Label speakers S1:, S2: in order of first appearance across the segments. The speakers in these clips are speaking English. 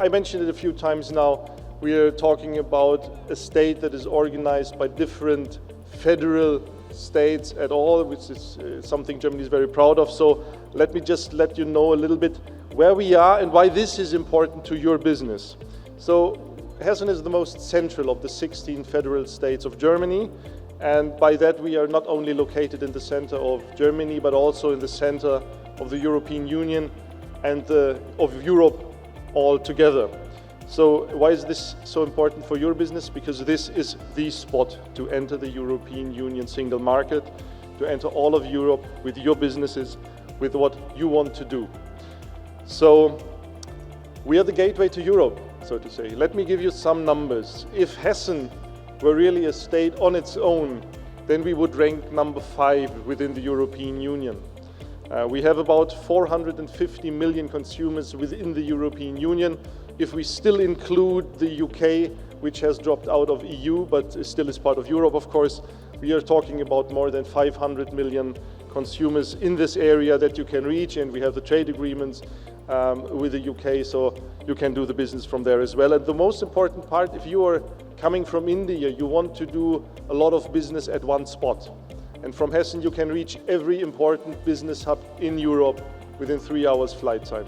S1: I mentioned it a few times now, we are talking about a state that is organized by different federal states at all, which is something Germany is very proud of. So let me just let you know a little bit where we are and why this is important to your business. So Hessen is the most central of the 16 federal states of Germany, and by that we are not only located in the center of Germany, but also in the center of the European Union and of Europe altogether. So why is this so important for your business? Because this is the spot to enter the European Union single market, to enter all of Europe with your businesses, with what you want to do. So we are the gateway to Europe, so to say. Let me give you some numbers. If Hessen were really a state on its own, then we would rank number 5 within the European Union. We have about 450 million consumers within the European Union. If we still include the UK, which has dropped out of EU, but still is part of Europe, of course, we are talking about more than 500 million consumers in this area that you can reach, and we have the trade agreements with the UK, so you can do the business from there as well. And the most important part, if you are coming from India, you want to do a lot of business at one spot. And from Hessen, you can reach every important business hub in Europe within 3 hours flight time.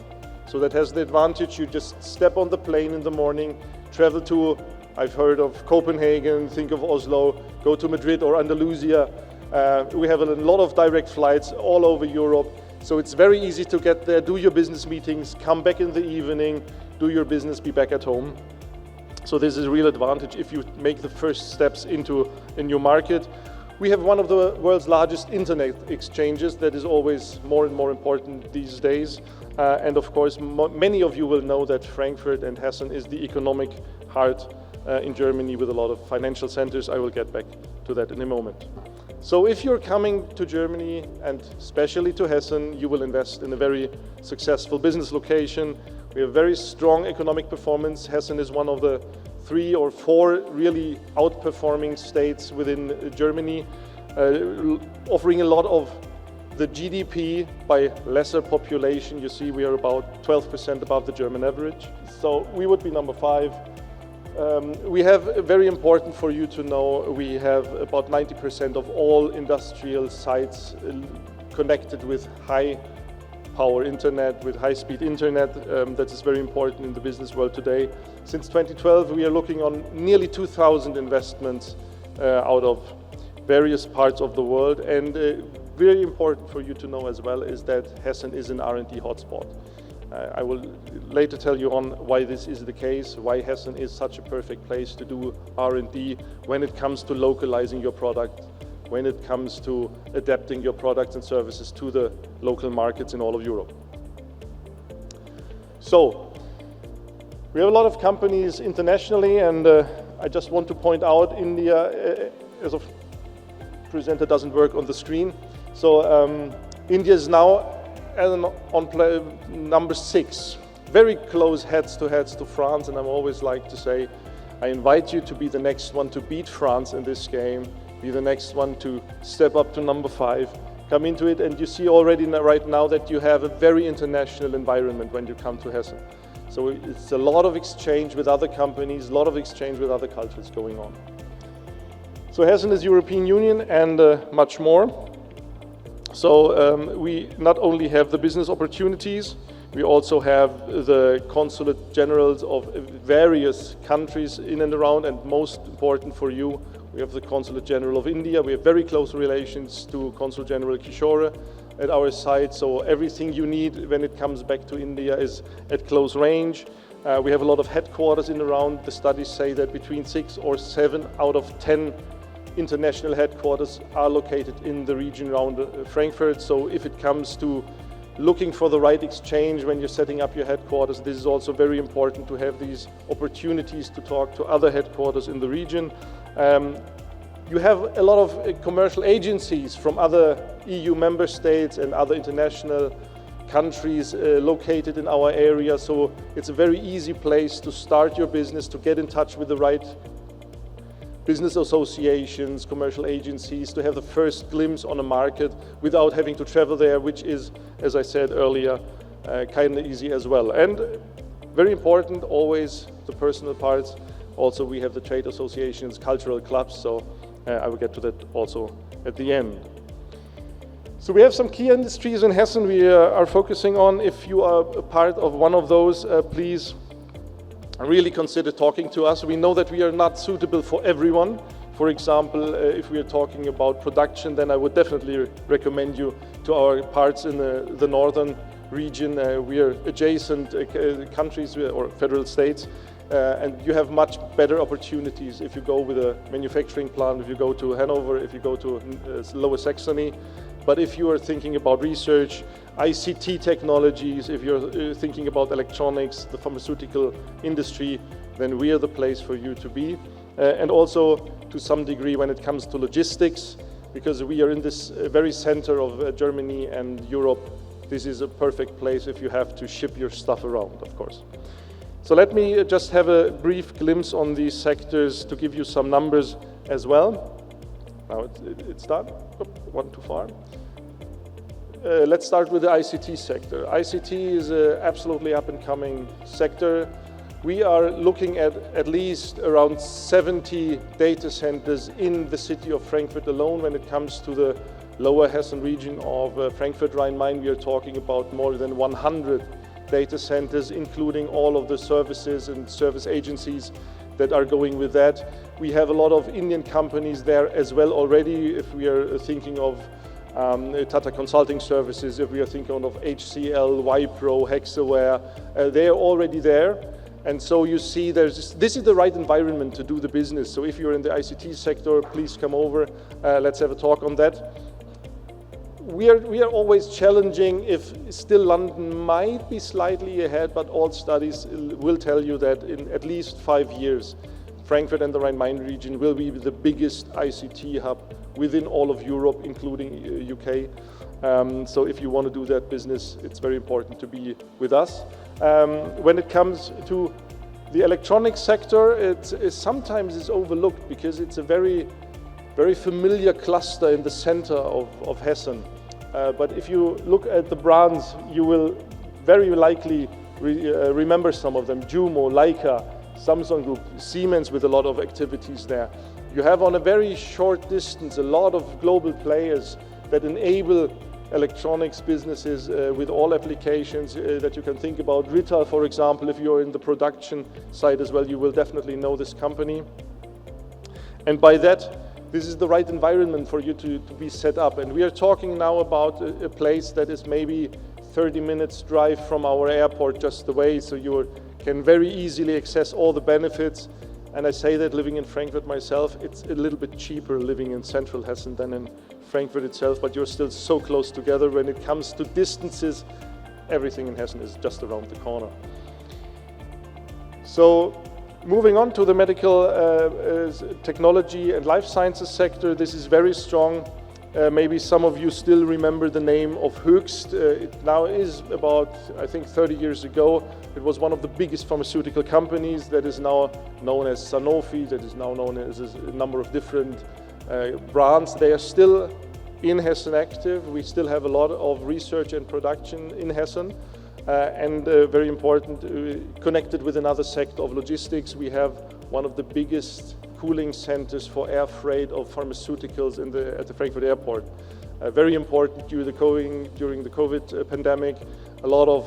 S1: So that has the advantage, you just step on the plane in the morning, travel to, I've heard of Copenhagen, think of Oslo, go to Madrid or Andalusia. We have a lot of direct flights all over Europe. So it's very easy to get there, do your business meetings, come back in the evening, do your business, be back at home. So this is a real advantage if you make the first steps into a new market. We have one of the world's largest internet exchanges that is always more and more important these days. And of course, many of you will know that Frankfurt and Hessen is the economic heart in Germany with a lot of financial centers. I will get back to that in a moment. So if you're coming to Germany and especially to Hessen, you will invest in a very successful business location. We have very strong economic performance. Hessen is one of the 3 or 4 really outperforming states within Germany, offering a lot of the GDP by lesser population. You see, we are about 12% above the German average. So we would be number 5. We have, very important for you to know, we have about 90% of all industrial sites connected with high power internet, with high-speed internet. That is very important in the business world today. Since 2012, we are looking on nearly 2,000 investments out of various parts of the world. And very important for you to know as well is that Hessen is an R&D hotspot. I will later tell you on why this is the case, why Hessen is such a perfect place to do R&D when it comes to localizing your product, when it comes to adapting your products and services to the local markets in all of Europe. So, we have a lot of companies internationally, and I just want to point out India, as of presenter doesn't work on the screen. So India is now on number 6, very close heads to France, and I always like to say, I invite you to be the next one to beat France in this game, be the next one to step up to number 5, come into it, and you see already right now that you have a very international environment when you come to Hessen. So it's a lot of exchange with other companies, a lot of exchange with other cultures going on. So Hessen is European Union and much more. So we not only have the business opportunities, we also have the consulate generals of various countries in and around, and most important for you, we have the Consulate General of India. We have very close relations to Consul General Kishore at our site, so everything you need when it comes back to India is at close range. We have a lot of headquarters in and around. The studies say that between 6 or 7 out of 10 international headquarters are located in the region around Frankfurt. So if it comes to looking for the right exchange when you're setting up your headquarters, this is also very important to have these opportunities to talk to other headquarters in the region. You have a lot of commercial agencies from other EU member states and other international countries located in our area, so it's a very easy place to start your business, to get in touch with the right business associations, commercial agencies, to have the first glimpse on a market without having to travel there, which is, as I said earlier, kind of easy as well. And Very important, always the personal parts. Also, we have the trade associations, cultural clubs, so I will get to that also at the end. So we have some key industries in Hessen we are focusing on. If you are a part of one of those, please really consider talking to us. We know that we are not suitable for everyone. For example, if we are talking about production, then I would definitely recommend you to our parts in the northern region. We are adjacent countries or federal states, and you have much better opportunities if you go with a manufacturing plant, if you go to Hanover, if you go to Lower Saxony. But if you are thinking about research, ICT technologies, if you're thinking about electronics, the pharmaceutical industry, then we are the place for you to be. And also to some degree when it comes to logistics, because we are in this very center of Germany and Europe. This is a perfect place if you have to ship your stuff around, of course. So let me just have a brief glimpse on these sectors to give you some numbers as well. Now it's done. One too far. Let's start with the ICT sector. ICT is an absolutely up-and-coming sector. We are looking at least around 70 data centers in the city of Frankfurt alone. When it comes to the lower Hessen region of Frankfurt Rhine-Main, we are talking about more than 100 data centers, including all of the services and service agencies that are going with that. We have a lot of Indian companies there as well already. If we are thinking of Tata Consulting Services, if we are thinking of HCL, Wipro, Hexaware, they are already there. And so you see this is the right environment to do the business. So if you're in the ICT sector, please come over. Let's have a talk on that. We are always challenging if still London might be slightly ahead, but all studies will tell you that in at least 5 years, Frankfurt and the Rhine-Main region will be the biggest ICT hub within all of Europe, including UK. So if you want to do that business, it's very important to be with us. When it comes to the electronics sector, it sometimes is overlooked because it's a very familiar cluster in the center of Hessen. But if you look at the brands, you will very likely remember some of them. Jumo, Leica, Samsung Group, Siemens with a lot of activities there. You have on a very short distance a lot of global players that enable electronics businesses with all applications that you can think about. Rita, for example, if you're in the production side as well, you will definitely know this company. And by that, this is the right environment for you to be set up. And we are talking now about a place that is maybe 30 minutes drive from our airport just away, so you can very easily access all the benefits. And I say that living in Frankfurt myself, it's a little bit cheaper living in central Hessen than in Frankfurt itself, but you're still so close together. When it comes to distances, everything in Hessen is just around the corner. So moving on to the medical technology and life sciences sector, this is very strong. Maybe some of you still remember the name of Höchst. It now is about, I think, 30 years ago. It was one of the biggest pharmaceutical companies that is now known as Sanofi, that is now known as a number of different brands. They are still in Hessen active. We still have a lot of research and production in Hessen. And very important, connected with another sector of logistics, we have one of the biggest cooling centers for air freight of pharmaceuticals at the Frankfurt airport. Very important during the COVID pandemic. A lot of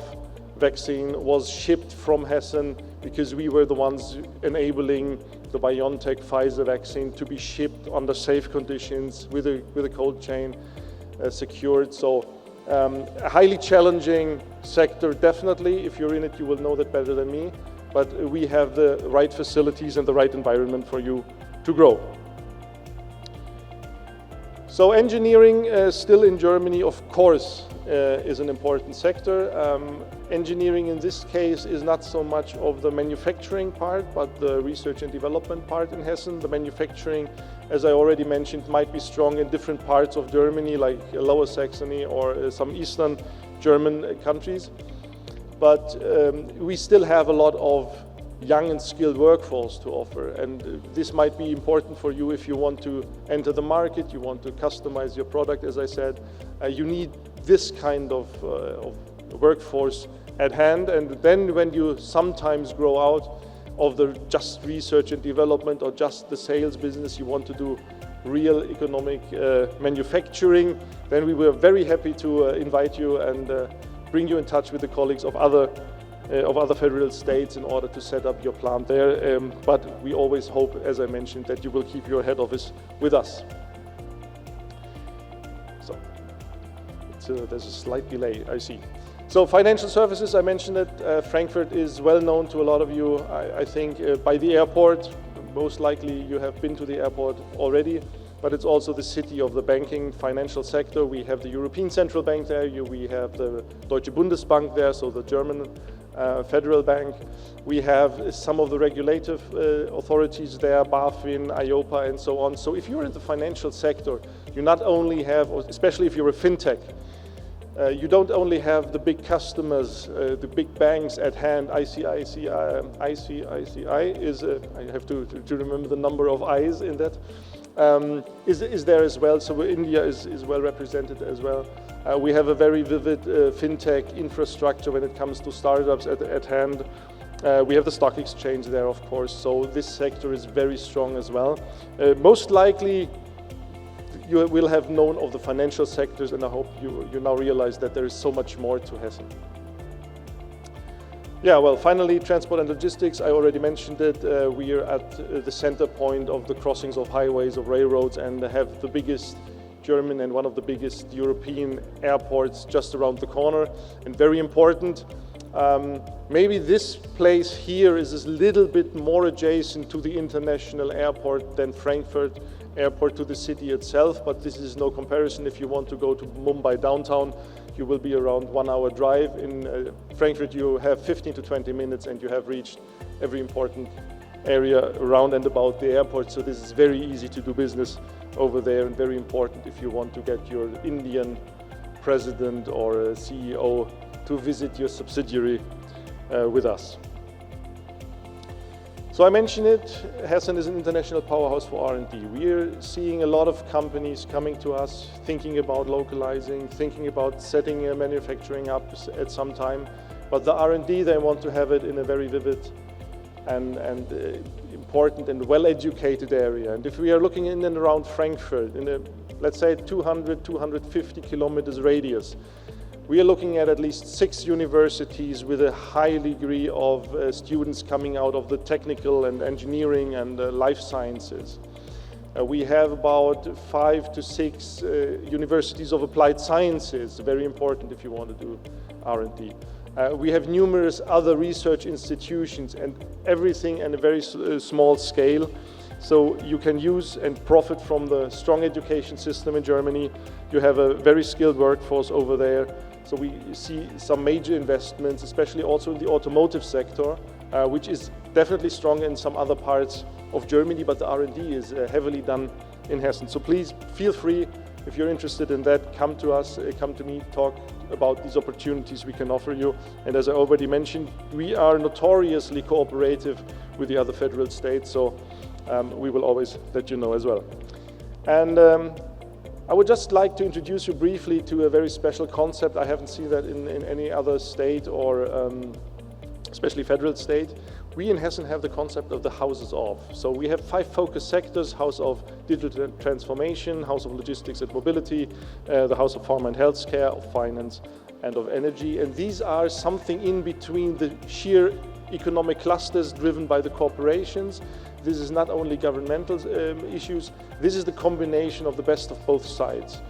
S1: vaccine was shipped from Hessen because we were the ones enabling the BioNTech Pfizer vaccine to be shipped under safe conditions with a cold chain secured. So a highly challenging sector, definitely. If you're in it, you will know that better than me. But we have the right facilities and the right environment for you to grow. So engineering still in Germany, of course, is an important sector. Engineering in this case is not so much of the manufacturing part, but the research and development part in Hessen. The manufacturing, as I already mentioned, might be strong in different parts of Germany, like Lower Saxony or some Eastern German countries. But we still have a lot of young and skilled workforce to offer, and this might be important for you if you want to enter the market, you want to customize your product. As I said, you need this kind of workforce at hand. And then when you sometimes grow out of the just research and development or just the sales business, you want to do real economic manufacturing, then we were very happy to invite you and bring you in touch with the colleagues of other federal states in order to set up your plant there. But we always hope, as I mentioned, that you will keep your head office with us. So there's a slight delay, I see. So financial services, I mentioned it. Frankfurt is well known to a lot of you, I think, by the airport. Most likely you have been to the airport already, but it's also the city of the banking financial sector. We have the European Central Bank there, we have the Deutsche Bundesbank there, so the German federal bank. We have some of the regulative authorities there, BaFin, IOPA, and so on. So if you're in the financial sector, you not only have, especially if you're a fintech, you don't only have the big customers, the big banks at hand. ICICI is, I have to remember the number of I's in that, is there as well. So India is well represented as well. We have a very vivid fintech infrastructure when it comes to startups at hand. We have the stock exchange there, of course, so this sector is very strong as well. Most likely, you will have known of the financial sectors, and I hope you now realize that there is so much more to Hessen. Yeah, well, finally, transport and logistics, I already mentioned it. We are at the center point of the crossings of highways, of railroads, and have the biggest German and one of the biggest European airports just around the corner, and very important. Maybe this place here is a little bit more adjacent to the international airport than Frankfurt Airport to the city itself, but this is no comparison. If you want to go to Mumbai downtown, you will be around 1 hour drive. In Frankfurt, you have 15 to 20 minutes and you have reached every important area around and about the airport. So this is very easy to do business over there, and very important if you want to get your Indian president or CEO to visit your subsidiary with us. So I mentioned it, Hessen is an international powerhouse for R&D. We're seeing a lot of companies coming to us, thinking about localizing, thinking about setting a manufacturing up at some time. But the R&D, they want to have it in a very vivid and important and well-educated area. And if we are looking in and around Frankfurt, in a, let's say 200, 250 kilometers radius, we are looking at least 6 universities with a high degree of students coming out of the technical and engineering and life sciences. We have about 5 to 6 universities of applied sciences, very important if you want to do R&D. We have numerous other research institutions, and everything in a very small scale. So you can use and profit from the strong education system in Germany. You have a very skilled workforce over there. So we see some major investments, especially also in the automotive sector, which is definitely strong in some other parts of Germany, but the R&D is heavily done in Hessen. So please feel free, if you're interested in that, come to us, come to me, talk about these opportunities we can offer you. And as I already mentioned, we are notoriously cooperative with the other federal states, so we will always let you know as well. And I would just like to introduce you briefly to a very special concept. I haven't seen that in any other state or especially federal state. We in Hessen have the concept of the houses of. So we have 5 focus sectors: House of Digital Transformation, House of Logistics and Mobility, the House of Pharma and Healthcare, of Finance and of Energy. And these are something in between the sheer economic clusters driven by the corporations. This is not only governmental issues, this is the combination of the best of both sides.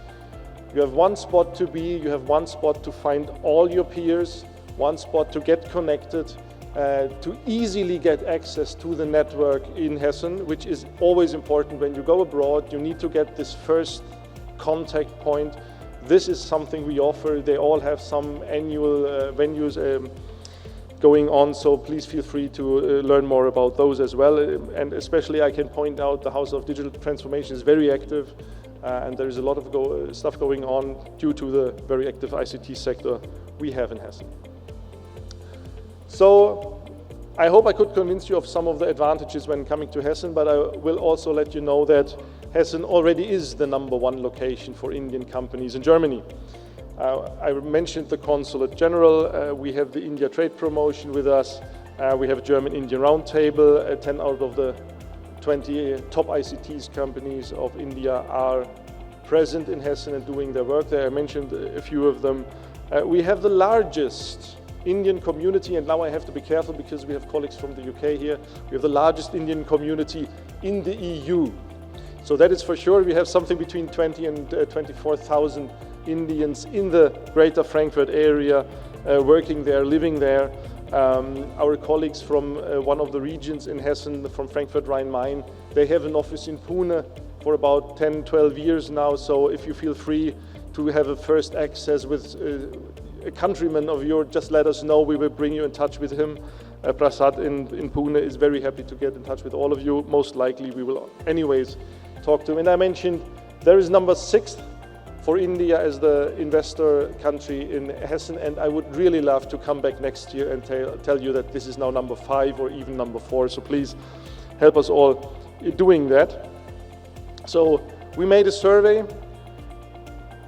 S1: You have one spot to be, you have one spot to find all your peers, one spot to get connected, to easily get access to the network in Hessen, which is always important when you go abroad. You need to get this first contact point. This is something we offer. They all have some annual venues going on, so please feel free to learn more about those as well. And especially I can point out the House of Digital Transformation is very active, and there is a lot of stuff going on due to the very active ICT sector we have in Hessen. So I hope I could convince you of some of the advantages when coming to Hessen, but I will also let you know that Hessen already is the #1 location for Indian companies in Germany. I mentioned the Consulate General. We have the India Trade Promotion with us. We have a German-Indian Roundtable. 10 out of the 20 top ICTs companies of India are present in Hessen and doing their work there. I mentioned a few of them. We have the largest Indian community, and now I have to be careful because we have colleagues from the UK here. We have the largest Indian community in the EU. So that is for sure. We have something between 20 and 24,000 Indians in the greater Frankfurt area, working there, living there. Our colleagues from one of the regions in Hessen, from Frankfurt Rhine-Main, they have an office in Pune for about 10, 12 years now. So if you feel free to have a first access with a countryman of yours, just let us know. We will bring you in touch with him. Prasad in Pune is very happy to get in touch with all of you. Most likely we will anyways talk to him. And I mentioned there is number 6 for India as the investor country in Hessen, and I would really love to come back next year and tell you that this is now number 5 or even number 4. So please help us all in doing that. So we made a survey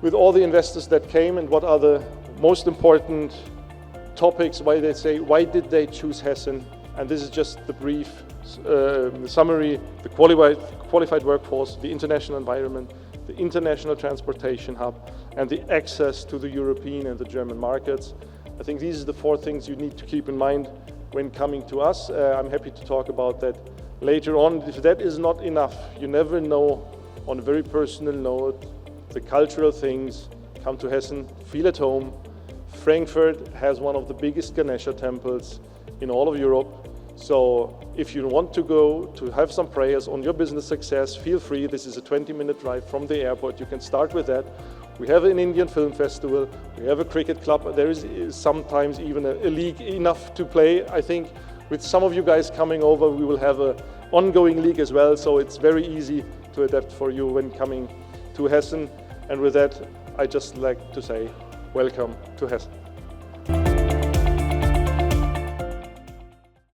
S1: with all the investors that came and what are the most important topics, why did they choose Hessen? And this is just the brief summary: the qualified workforce, the international environment, the international transportation hub, and the access to the European and the German markets. I think these are the 4 things you need to keep in mind when coming to us. I'm happy to talk about that later on. If that is not enough, you never know, on a very personal note, the cultural things. Come to Hessen, feel at home. Frankfurt has one of the biggest Ganesha temples in all of Europe. So if you want to go to have some prayers on your business success, feel free. This is a 20-minute drive from the airport. You can start with that. We have an Indian film festival. We have a cricket club. There is sometimes even a league enough to play. I think with some of you guys coming over, we will have an ongoing league as well. So it's very easy to adapt for you when coming to Hessen. And with that, I just like to say, welcome to Hessen.